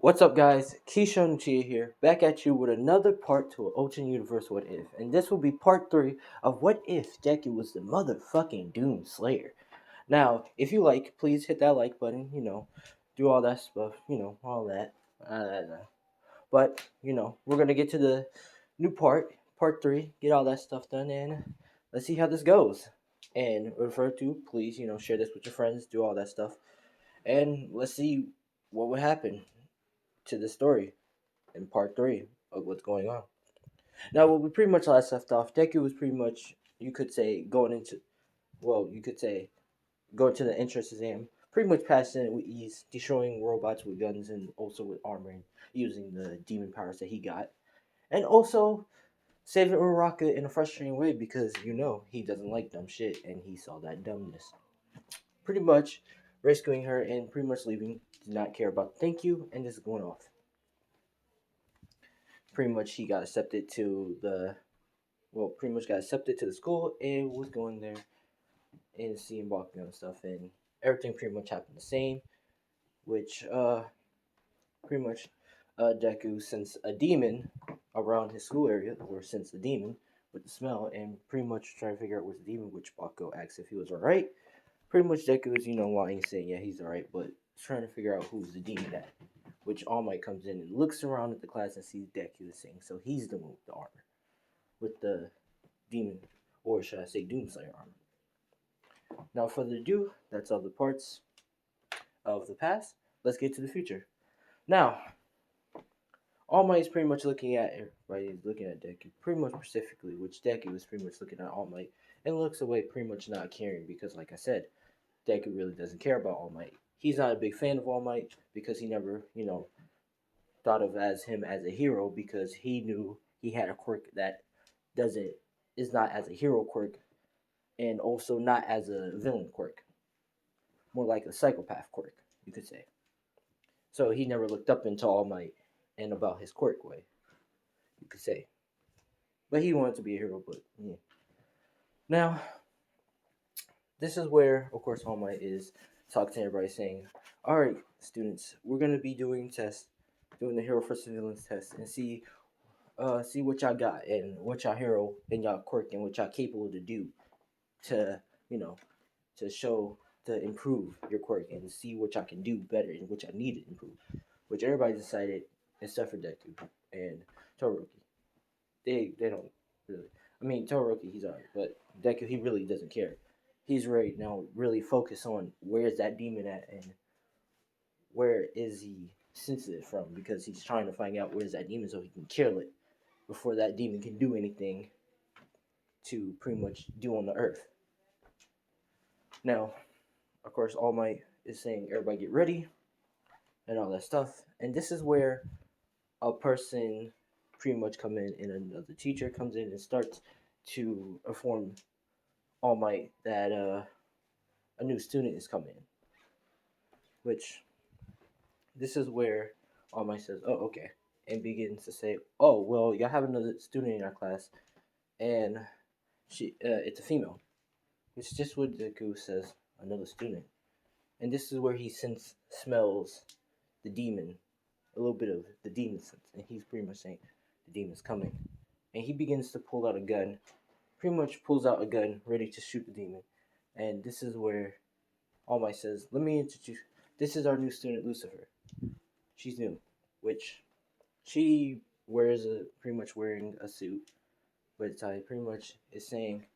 What's up, guys? Keyshawn Chia here, back at you with another part to an alternate universe What If, and this will be part 3 of What If Deku was the motherfucking Doom Slayer. Now, if you like, please hit that like button, do all that stuff, all that. But, we're gonna get to the new part 3, get all that stuff done, and let's see how this goes. And refer to, please, share this with your friends, do all that stuff, and let's see what would happen to the story in part 3 of what's going on. Now, what we pretty much last left off, Deku was pretty much, you could say, going to the entrance exam, pretty much passing it with ease, destroying robots with guns and also with armor and using the demon powers that he got. And also saving Uraraka in a frustrating way because, he doesn't like dumb shit and he saw that dumbness. Pretty much rescuing her and pretty much leaving, did not care about thank you, and just going off. Pretty much he got accepted to pretty much got accepted to the school and was going there and seeing Bakugan and stuff, and everything pretty much happened the same, which pretty much Deku sensed a demon around his school area, or sensed a demon with the smell, and pretty much trying to figure out what's the demon, which Bakugo asked if he was alright. Pretty much Deku is, lying, saying, yeah, he's alright, but trying to figure out who's the demon at, which All Might comes in and looks around at the class and sees Deku saying, so he's the one with the armor, with the demon, or should I say Doom Slayer armor. Now, further ado, that's all the parts of the past. Let's get to the future. Now, All Might is pretty much looking at everybody, is looking at Deku, pretty much specifically, which Deku is pretty much looking at All Might and looks away, pretty much not caring because, like I said, Deku really doesn't care about All Might. He's not a big fan of All Might because he never, thought of him as a hero because he knew he had a quirk that doesn't is not as a hero quirk and also not as a villain quirk, more like a psychopath quirk, you could say. So he never looked up into All Might and about his quirk way, you could say. But he wanted to be a hero, but yeah. Now, this is where, of course, All Might is talking to everybody saying, alright, students, we're going to be doing tests, doing the hero versus villains test, and see what y'all got and what y'all hero and y'all quirk and what y'all capable to do to, to show, to improve your quirk and see what y'all can do better and what y'all need to improve. Which everybody decided, except for Deku and Todoroki. They don't really. I mean, Todoroki, he's alright, but Deku, he really doesn't care. He's ready now, really focus on where's that demon at and where is he sensitive from, because he's trying to find out where's that demon so he can kill it before that demon can do anything to pretty much do on the earth. Now, of course, All Might is saying everybody get ready and all that stuff. And this is where a person pretty much come in and another teacher comes in and starts to inform All Might that a new student is coming in. Which, this is where All Might says, oh, okay. And begins to say, oh, well, y'all have another student in our class. And it's a female. It's just what Deku says, another student. And this is where he smells the demon, a little bit of the demon sense. And he's pretty much saying, the demon's coming. And he begins to pull out a gun, pretty much pulls out a gun, ready to shoot the demon. And this is where All Might says, let me introduce, this is our new student, Lucifer. She's new, which she wears pretty much wearing a suit, but it's pretty much is saying,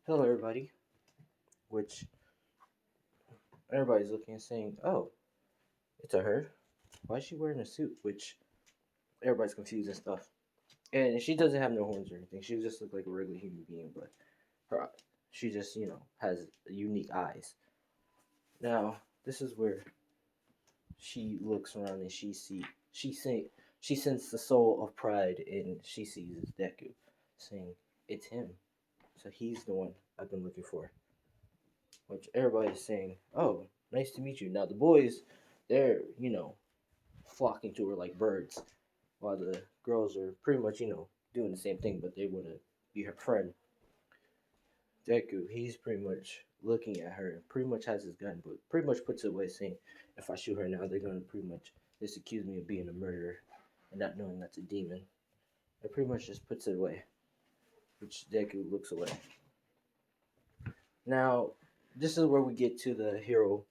hello everybody, which everybody's looking and saying, oh, it's a her. Why is she wearing a suit? Which everybody's confused and stuff. And she doesn't have no horns or anything. She just looks like a regular human being, but she just, has unique eyes. Now, this is where she looks around and she senses the soul of pride and she sees Deku, saying, it's him. So he's the one I've been looking for. Which everybody's saying, oh, nice to meet you. Now the boys, they're, flocking to her like birds, while the girls are pretty much, doing the same thing, but they want to be her friend. Deku, he's pretty much looking at her and pretty much has his gun, but pretty much puts it away, saying, if I shoot her now, they're going to pretty much just accused me of being a murderer and not knowing that's a demon. It pretty much just puts it away, which Deku looks away. Now, this is where we get to the hero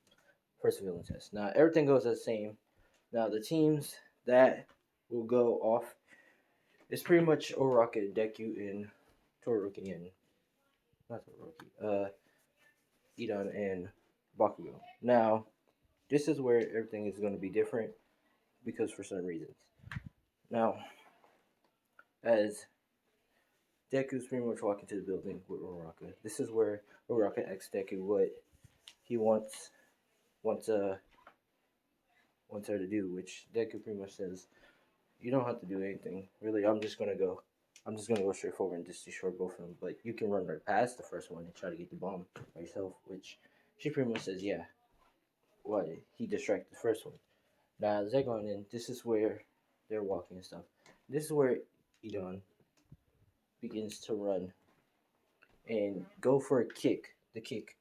perseverance test. Now, everything goes the same. Now, the teams that will go off is pretty much Uraraka, Deku, and Todoroki, and not Todoroki, Idan, and Bakugo. Now, this is where everything is going to be different because for some reasons. Now, as Deku's pretty much walking to the building with Uraraka, this is where Uraraka asks Deku what he wants her to do, which Deku pretty much says, "You don't have to do anything. Really, I'm just gonna go straight forward and just destroy both of them. But you can run right past the first one and try to get the bomb by yourself." Which she pretty much says, "Yeah." What he distracted the first one. Now as they're going in, this is where they're walking and stuff. This is where Idan begins to run and go for a kick. The kick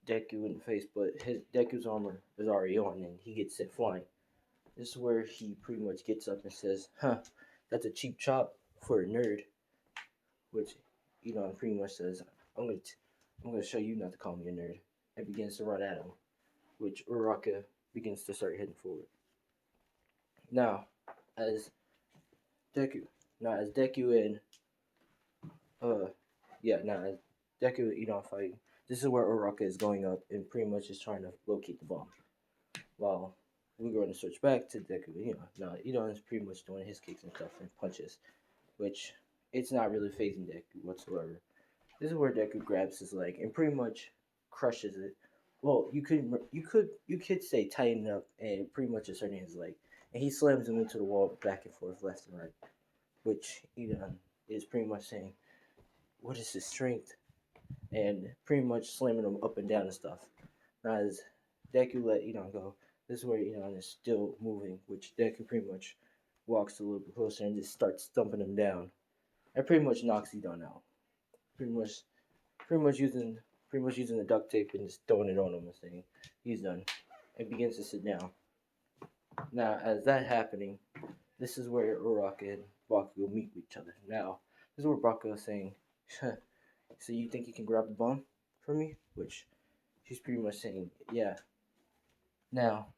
Deku in the face, but his Deku's armor is already on and he gets sent flying. This is where he pretty much gets up and says, "Huh, that's a cheap chop for a nerd." Which pretty much says, I'm gonna show you not to call me a nerd," and begins to run at him. Which Uraraka begins to start heading forward. Now, as Deku, as Deku fighting, this is where Uraraka is going up and pretty much is trying to locate the bomb. While we're going to switch back to Deku, Idan is pretty much doing his kicks and stuff and punches, which it's not really phasing Deku whatsoever. This is where Deku grabs his leg and pretty much crushes it. Well, you could say tighten up and pretty much asserting his leg, and he slams him into the wall back and forth, left and right, which is pretty much saying, "What is his strength?" and pretty much slamming him up and down and stuff. Now, as Deku let Idan go, this is where Idan is still moving, which Deku pretty much walks a little bit closer and just starts thumping him down. And pretty much knocks Idan out. Pretty much using the duct tape and just throwing it on him and saying, "He's done." And begins to sit down. Now, as that happening, this is where Uraraka and Bakugo meet with each other. Now, this is where Bakugo is saying, "So you think you can grab the bomb from me?" Which she's pretty much saying, "Yeah." Now,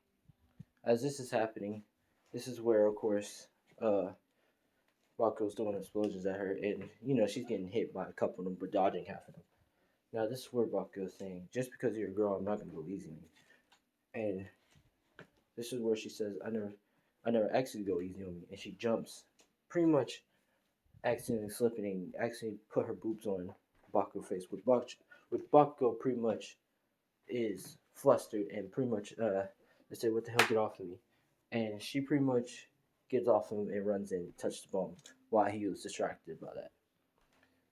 as this is happening, this is where, of course, Bakugo's throwing explosions at her, and she's getting hit by a couple of them, but dodging half of them. Now, this is where Bakugo is saying, "Just because you're a girl, I'm not gonna go easy on you." And this is where she says, I never asked you to go easy on me," and she jumps, pretty much accidentally slipping and actually put her boobs on Bakugo's face, with Bakugo pretty much is flustered and pretty much they say, "What the hell, get off of me." And she pretty much gets off him and runs in and touches the bomb while he was distracted by that.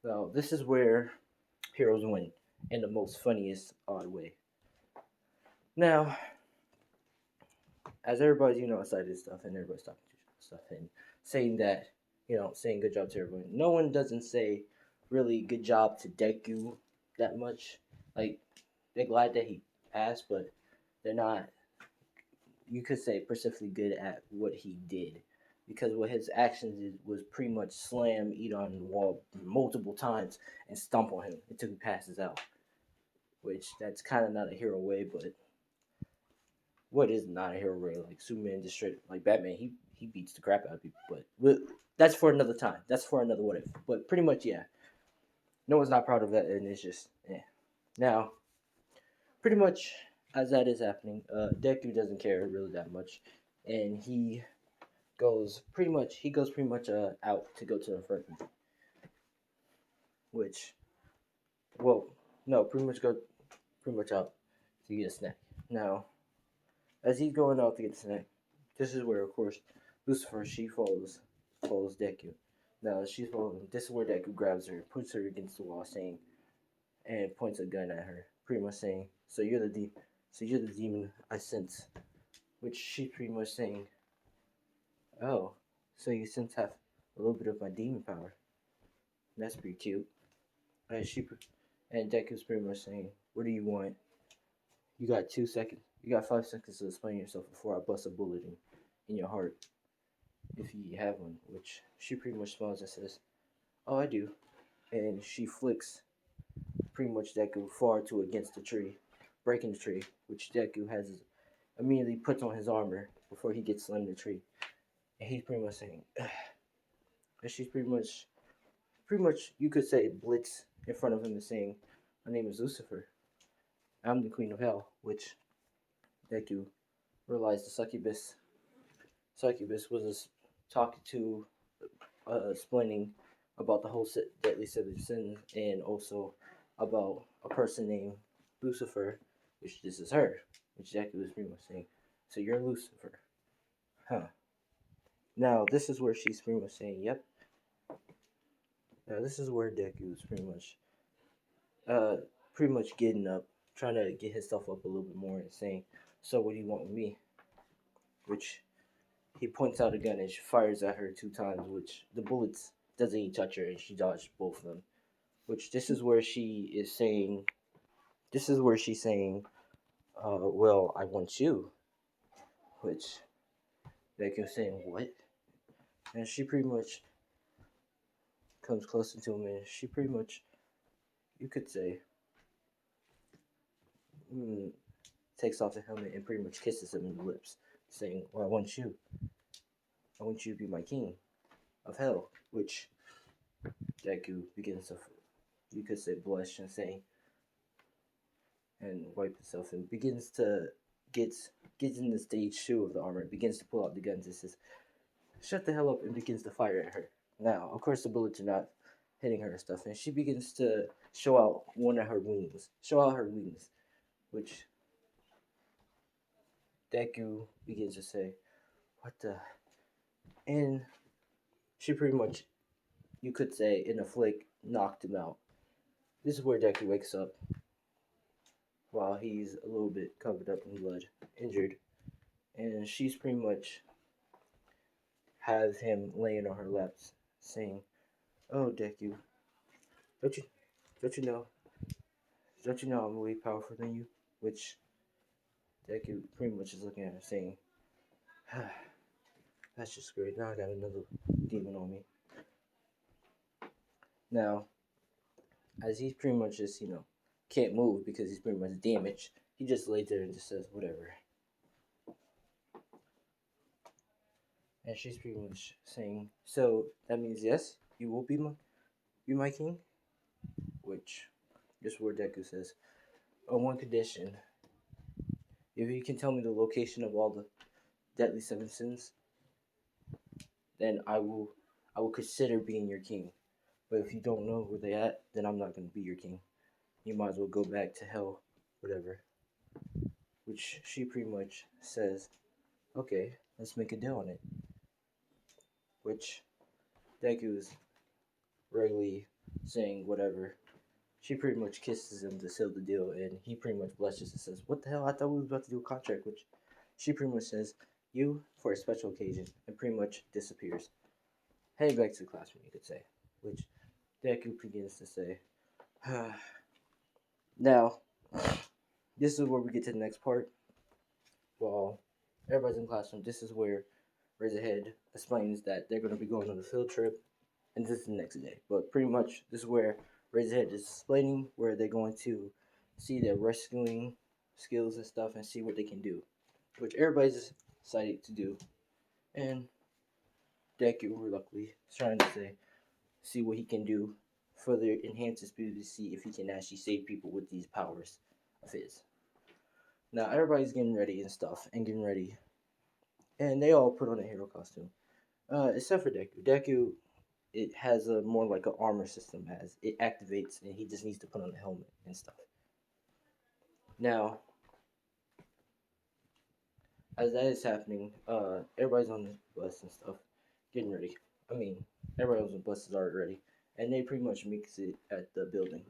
Now, this is where heroes win in the most funniest odd way. Now, as everybody's excited and stuff, and everybody's talking to stuff and saying that saying good job to everyone, no one doesn't say really good job to Deku that much. Like, they're glad that he passed, but they're not, you could say, specifically good at what he did, because what his actions did was pretty much slam Idan on the wall multiple times and stomp on him until he passes out. Which, that's kind of not a hero way, but what is not a hero way? Like Superman, just straight like Batman, he beats the crap out of people. But that's for another time. That's for another what if. But pretty much, yeah. No one's not proud of that, and it's just, yeah. Now, pretty much as that is happening, Deku doesn't care really that much, and he goes pretty much out to go to the front, which, well, no, pretty much out to get a snack. Now, as he's going out to get the snack, this is where, of course, Lucifer, she follows Deku. Now, she's following. This is where Deku grabs her, puts her against the wall, saying, and points a gun at her, pretty much saying, "So you're the demon I sense," which she's pretty much saying, "Oh, so you sense have a little bit of my demon power. That's pretty cute." And Deku's pretty much saying, "What do you want? You got 2 seconds. You got 5 seconds to explain yourself before I bust a bullet in." in your heart if you have one, which she pretty much smiles and says, "Oh, I do." And she flicks pretty much Deku far to against the tree, breaking the tree, which Deku has immediately puts on his armor before he gets slammed in the tree. And he's pretty much saying, and she's pretty much, you could say, Blitz in front of him and saying, "My name is Lucifer. I'm the Queen of Hell," which Deku realized the succubus was talking to, explaining about the whole deadly seven sins and also about a person named Lucifer, which this is her, which Deku was pretty much saying, "So you're Lucifer, huh?" Now this is where she's pretty much saying, "Yep." Now this is where Deku is uh, pretty much getting up, trying to get himself up a little bit more and saying, "So what do you want with me?" Which he points out a gun and she fires at her 2 times, which the bullets doesn't even touch her and she dodged both of them. Which this is where she is saying, this is where she's saying, "Well, I want you." Which they keep saying, "What?" And she pretty much comes closer to him and she pretty much, you could say, mm, takes off the helmet and pretty much kisses him in the lips, saying, "Well, I want you. I want you to be my king of hell." Which Deku begins to, you could say, blush and say, and wipe himself and begins to gets in the stage 2 of the armor, begins to pull out the guns and says, "Shut the hell up," and begins to fire at her. Now, of course, the bullets are not hitting her and stuff, and she begins to show out her wings, which Deku begins to say, "What the?" And she pretty much, you could say, in a flick, knocked him out. This is where Deku wakes up while he's a little bit covered up in blood, injured, and she's pretty much has him laying on her laps, saying, "Oh, Deku, don't you don't you know don't you know I'm way powerful than you?" Which Deku pretty much is looking at her, saying, ah, "That's just great. Now I got another demon on me." Now, as he's pretty much just can't move because he's pretty much damaged, he just lays there and just says whatever. And she's pretty much saying, "So that means yes, you will be my king." Which is where Deku says, "On one condition, if you can tell me the location of all the deadly seven sins, then I will consider being your king. But if you don't know where they at, then I'm not gonna be your king. You might as well go back to hell, whatever." Which she pretty much says, "Okay, let's make a deal on it." Which Deku is regularly saying whatever. She pretty much kisses him to seal the deal, and he pretty much blushes and says, "What the hell? I thought we was about to do a contract." Which she pretty much says, "You for a special occasion," and pretty much disappears. Heading back to the classroom, you could say. Which Deku begins to say, now, this is where we get to the next part. While everybody's in the classroom, this is where Razorhead explains that they're going to be going on a field trip, and this is the next day. But pretty much, this is where Razorhead is explaining where they're going to see their rescuing skills and stuff and see what they can do, which everybody's excited to do. And Deku, reluctantly, is trying to see what he can do, further enhance his ability to see if he can actually save people with these powers of his. Now, everybody's getting ready and stuff, and getting ready. And they all put on a hero costume. Except for Deku. Deku, it has a more like an armor system, as it activates and he just needs to put on a helmet and stuff. Now, as that is happening, everybody's on the bus and stuff, getting ready. I mean, everybody on the bus is already ready, and they pretty much mix it at the building.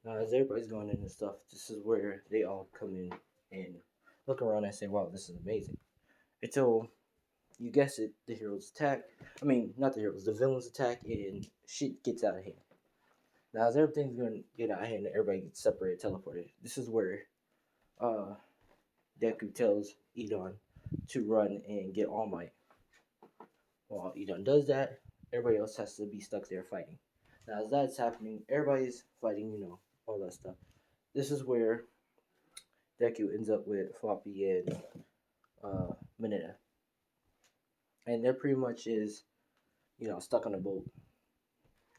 Now, as everybody's going in and stuff, this is where they all come in and look around and say, "Wow, this is amazing." Until, you guess it, the heroes attack. I mean, not the heroes, the villains attack, and shit gets out of hand. Now, as everything's going to get out of hand, everybody gets separated, teleported. This is where Deku tells Edon, to run and get All Might. While he done does that, everybody else has to be stuck there fighting. Now, as that's happening, everybody's fighting, all that stuff. This is where Deku ends up with Floppy and Mineta. And they're pretty much is, stuck on a boat.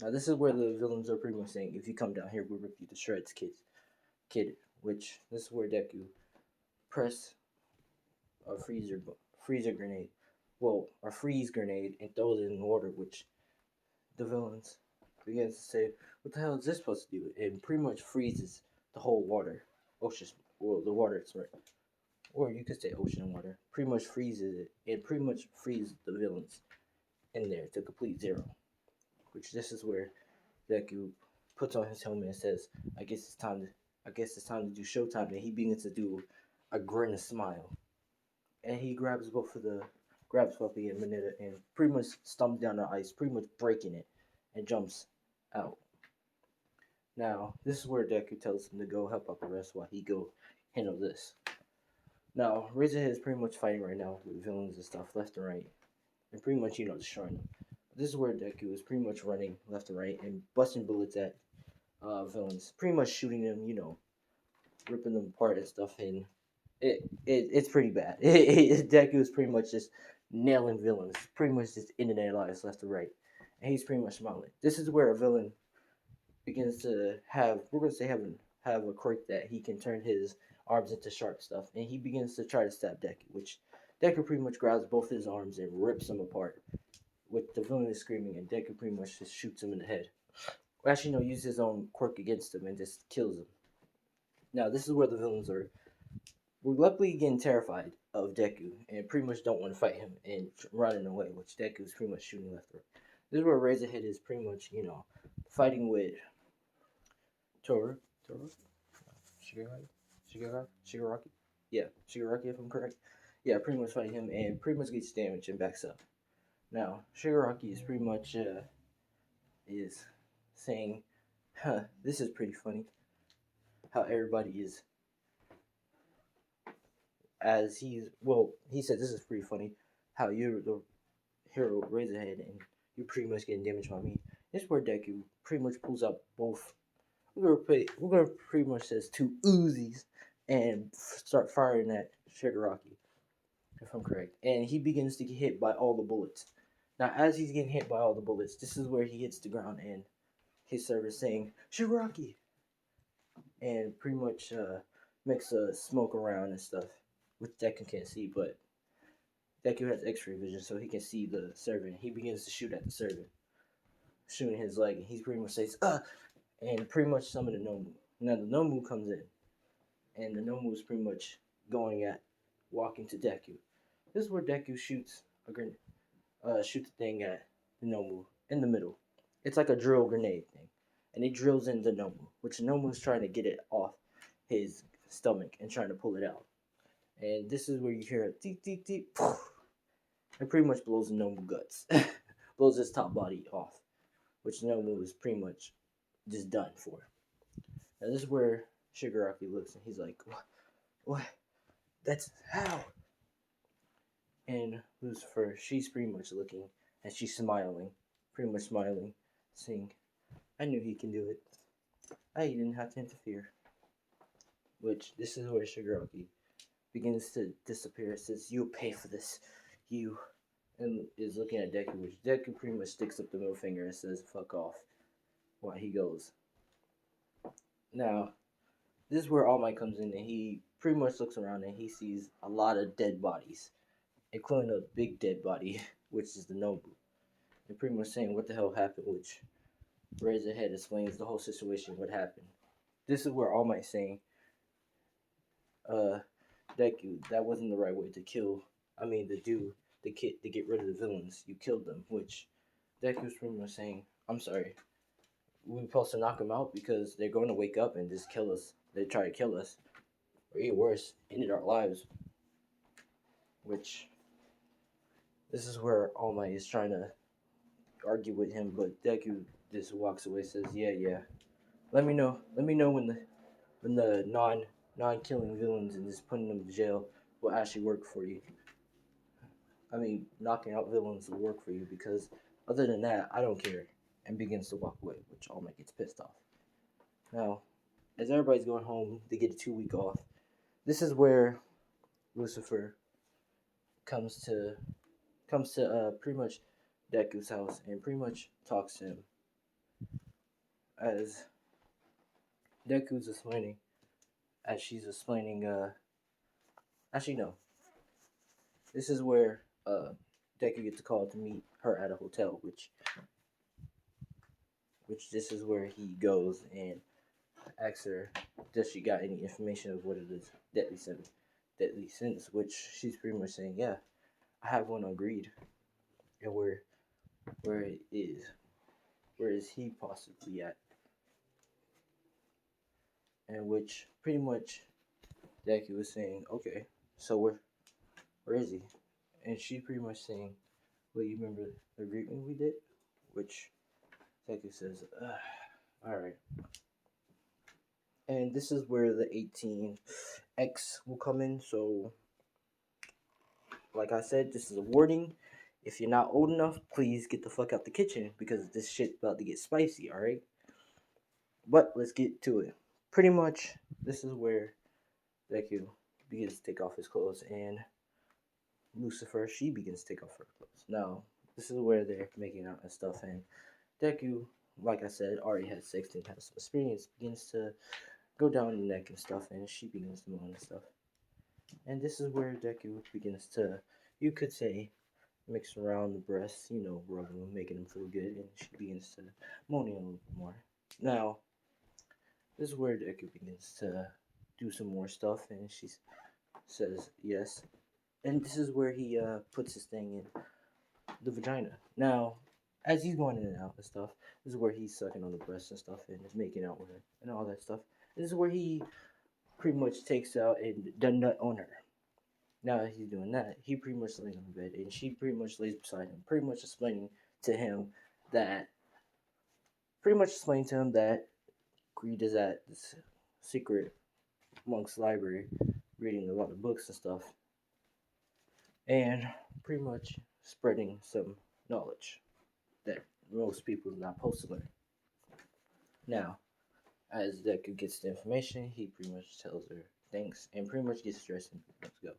Now, this is where the villains are pretty much saying, if you come down here, we'll rip you to shreds, kid. Which, this is where Deku press a freezer grenade. Well, a freeze grenade and throws it in the water, which the villains begins to say, what the hell is this supposed to do? And pretty much freezes the whole ocean, well, the water, it's right. Or you could say ocean water. Pretty much freezes it, and pretty much freezes the villains in there to complete zero. Which this is where Deku puts on his helmet and says, I guess it's time to do showtime. And he begins to do a grin and smile. And he grabs Puppy and Mineta and pretty much stomps down the ice, pretty much breaking it, and jumps out. Now, this is where Deku tells him to go help out the rest while he go handle this. Now, Razorhead is pretty much fighting right now with villains and stuff left and right, and pretty much, destroying them. This is where Deku is pretty much running left and right and busting bullets at villains, pretty much shooting them, ripping them apart and stuff, and it's pretty bad. Deku is pretty much just nailing villains, pretty much just ending their lives left and right, and he's pretty much smiling. This is where a villain begins to have a quirk that he can turn his arms into sharp stuff, and he begins to try to stab Deku, which Deku pretty much grabs both his arms and rips them apart. With the villain is screaming, and Deku pretty much just shoots him in the head. Or actually, no, uses his own quirk against him and just kills him. Now, this is where the villains are. We're luckily getting terrified of Deku and pretty much don't want to fight him and running away, which Deku is pretty much shooting left and right. This is where Razorhead is pretty much, fighting with Toru, Shigaraki? Yeah, Shigaraki if I'm correct. Yeah, pretty much fighting him and pretty much gets damaged and backs up. Now, Shigaraki is pretty much is saying, this is pretty funny. How everybody is, he said this is pretty funny. How you're the hero Razorhead and you're pretty much getting damaged by me. This is where Deku pretty much pulls up both. We're gonna pretty much says 2 Uzis and start firing at Shigaraki, if I'm correct. And he begins to get hit by all the bullets. Now, as he's getting hit by all the bullets, this is where he hits the ground and his server's saying, Shigaraki! And pretty much makes a smoke around and stuff, which Deku can't see, but Deku has X-ray vision, so he can see the servant. He begins to shoot at the servant, shooting his leg, and he pretty much says, and pretty much summon the Nomu. Now, the Nomu comes in, and the Nomu is pretty much walking to Deku. This is where Deku shoots the thing at the Nomu in the middle. It's like a drill grenade thing, and it drills in the Nomu, which the Nomu is trying to get it off his stomach and trying to pull it out. And this is where you hear it, deep, deep, deep, poof. It pretty much blows the Nomu guts, blows his top body off, which the Nomu is pretty much just done for. Now this is where Shigaraki looks and he's like, what? That's how? And Lucifer, she's pretty much looking and she's smiling, pretty much smiling, saying, I knew he can do it. I didn't have to interfere. Which, this is where Shigaraki begins to disappear. It says, you'll pay for this. You. And is looking at Deku, which Deku pretty much sticks up the middle finger and says, fuck off. While he goes. Now, this is where All Might comes in and he pretty much looks around and he sees a lot of dead bodies, including a big dead body, which is the Nobu. They're pretty much saying what the hell happened, which Razorhead explains the whole situation, what happened. This is where All Might's saying, Deku, that wasn't the right way to get rid of the villains. You killed them, which Deku's pretty much saying, I'm sorry. We're supposed to knock them out because they're going to wake up and just kill us. They try to kill us. Or even worse, ended our lives. Which, this is where All Might is trying to argue with him, but Deku just walks away, says, yeah. Let me know when the non-killing villains and just putting them in jail will actually work for you. knocking out villains will work for you because other than that, I don't care, and begins to walk away, which All Might gets pissed off. Now, as everybody's going home, they get a 2 week off. This is where Lucifer comes to pretty much Deku's house and pretty much talks to him as Deku's explaining, as she's explaining. Actually, no. This is where Deku gets a call to meet her at a hotel, which this is where he goes and asks her, does she got any information of what it is, deadly sins, which she's pretty much saying, yeah, I have one on greed, and where it is, where is he possibly at, and which pretty much Deku was saying, okay, so where is he, and she pretty much saying, well, you remember the agreement we did, which Deku says, all right. And this is where the 18X will come in. So, like I said, this is a warning. If you're not old enough, please get the fuck out the kitchen because this shit's about to get spicy, alright? But let's get to it. Pretty much, this is where Deku begins to take off his clothes, and Lucifer, she begins to take off her clothes. Now, this is where they're making out and stuff, and Deku, like I said, already had sex and has some experience, begins to go down the neck and stuff, and she begins to moan and stuff. And this is where Deku begins to, you could say, mix around the breasts, rubbing them, making them feel good, and she begins to moan a little more. Now, this is where Deku begins to do some more stuff, and she says yes. And this is where he puts his thing in the vagina. Now, as he's going in and out and stuff, this is where he's sucking on the breast and stuff, and is making out with her, and all that stuff. This is where he pretty much takes out and the nut on her. Now that he's doing that, he pretty much lays on the bed, and she pretty much lays beside him, pretty much explaining to him that Greed is at this secret monk's library, reading a lot of books and stuff, and pretty much spreading some knowledge that most people are not supposed to learn. Now, as Deku gets the information, he pretty much tells her thanks and pretty much gets dressed and let's go.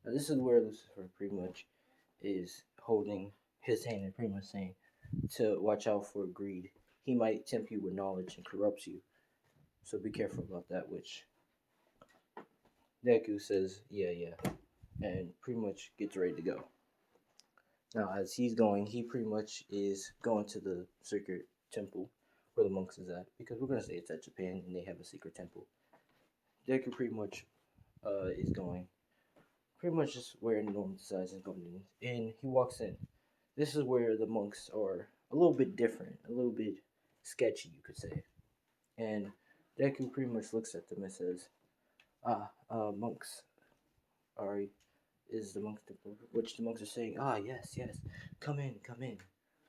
Now, this is where Lucifer pretty much is holding his hand and pretty much saying to watch out for greed. He might tempt you with knowledge and corrupts you. So be careful about that, which Deku says, yeah, and pretty much gets ready to go. Now, as he's going, he pretty much is going to the secret temple where the monks is at, because we're going to say it's at Japan and they have a secret temple. Deku pretty much is going, pretty much just where normal size is going in, and he walks in. This is where the monks are a little bit different, a little bit sketchy, you could say. And Deku pretty much looks at them and says, monks is the monks, which the monks are saying, yes, come in.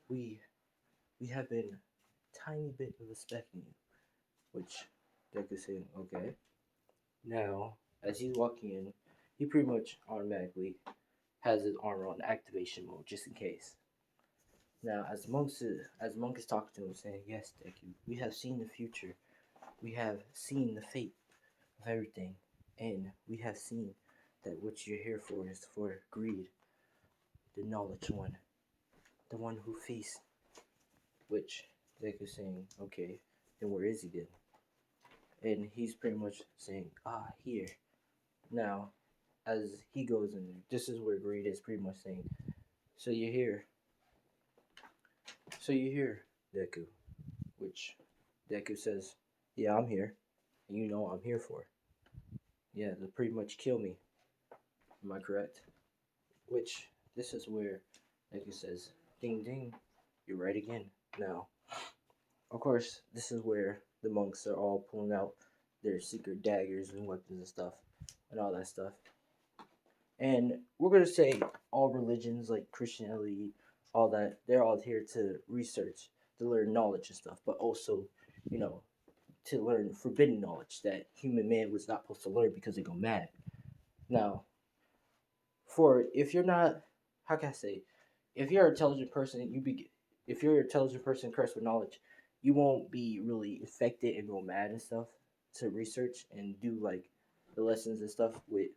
We have been tiny bit of respecting you, which Deku's saying, okay. Now, as he's walking in, he pretty much automatically has his armor on activation mode just in case. Now, as Monk is talking to him, saying, yes, Deku, we have seen the future. We have seen the fate of everything, and we have seen that what you're here for is for greed, the knowledge one, the one who faced, which Deku's saying, okay, then where is he then? And he's pretty much saying, here. Now, as he goes in there, this is where greed is pretty much saying, so you're here, Deku, which Deku says, yeah, I'm here, and you know what I'm here for. Yeah, they'll pretty much kill me. Am I correct? Which, this is where Deku says, ding ding, you're right again. Now, of course, this is where the monks are all pulling out their secret daggers and weapons and stuff, and all that stuff. And we're going to say all religions, like Christianity, all that, they're all here to research, to learn knowledge and stuff, but also, to learn forbidden knowledge that human man was not supposed to learn because they go mad. Now, if you're not how can I say, if you're an intelligent person, if you're an intelligent person cursed with knowledge, you won't be really affected and go mad and stuff to research and do like the lessons and stuff with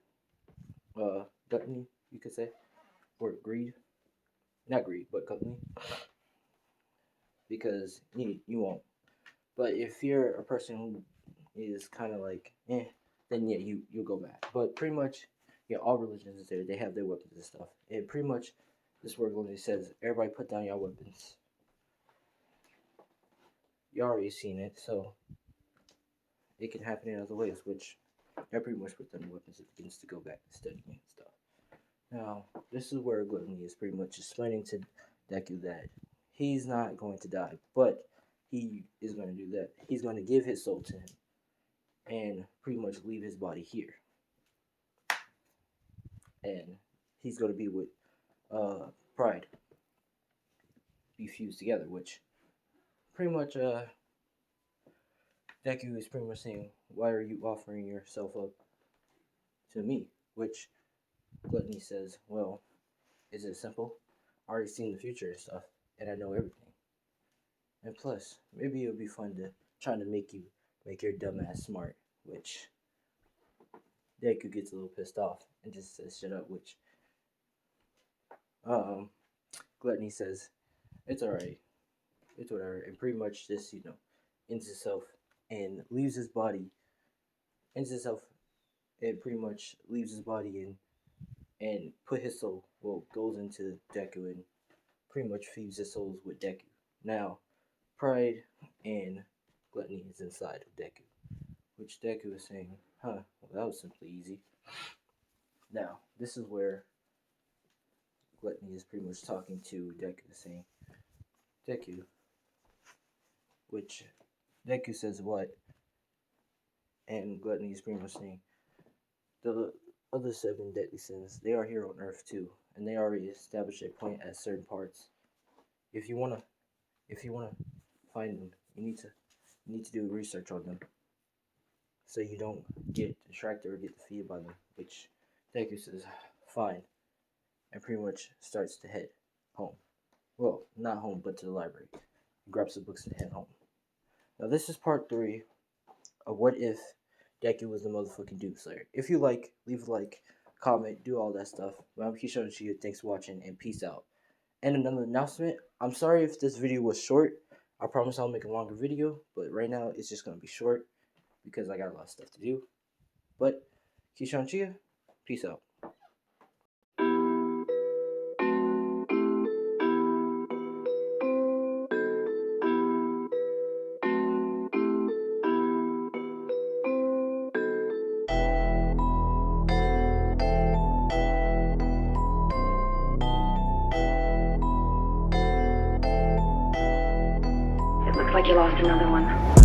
gluttony, you could say, or greed, not greed, but gluttony, because you won't. But if you're a person who is kind of like then yeah, you'll go mad. But pretty much, yeah, all religions is there. They have their weapons and stuff. And pretty much, this word only says, everybody put down your weapons. You already seen it, so it can happen in other ways, which I pretty much put down the weapons. It begins to go back to studying and stuff. Now, this is where Gluttony is pretty much explaining to Deku that he's not going to die, but he is going to do that. He's going to give his soul to him and pretty much leave his body here. And he's going to be with Pride, be fused together, which pretty much Deku is pretty much saying, why are you offering yourself up to me? Which Gluttony says, well, is it simple? I already seen the future and stuff, and I know everything. And plus, maybe it would be fun to try to make your dumb ass smart, which Deku gets a little pissed off and just says shut up, which Gluttony says, it's alright. It's whatever, and pretty much just, ends himself and leaves his body, and pretty much leaves his body and put his soul, goes into Deku and pretty much fuse his souls with Deku. Now, Pride and Gluttony is inside of Deku, which Deku is saying, well, that was simply easy. Now, this is where Gluttony is pretty much talking to Deku, saying, Deku, which Deku says what? And Gluttony is pretty much saying, the other 7 deadly sins, they are here on Earth too, and they already established a point at certain parts. If you wanna find them, you need to do research on them, so you don't get distracted or get defeated by them. Which Deku says, fine, and pretty much starts to head home. Well, not home, but to the library. He grabs the books and head home. Now this is part 3 of what if Deku was the motherfucking Doom Slayer. If you like, leave a like, comment, do all that stuff. I'm Keyshawn Chia. Thanks for watching, and peace out. And another announcement, I'm sorry if this video was short. I promise I'll make a longer video, but right now it's just going to be short because I got a lot of stuff to do. But Keyshawn Chia, peace out. Looks like you lost another one.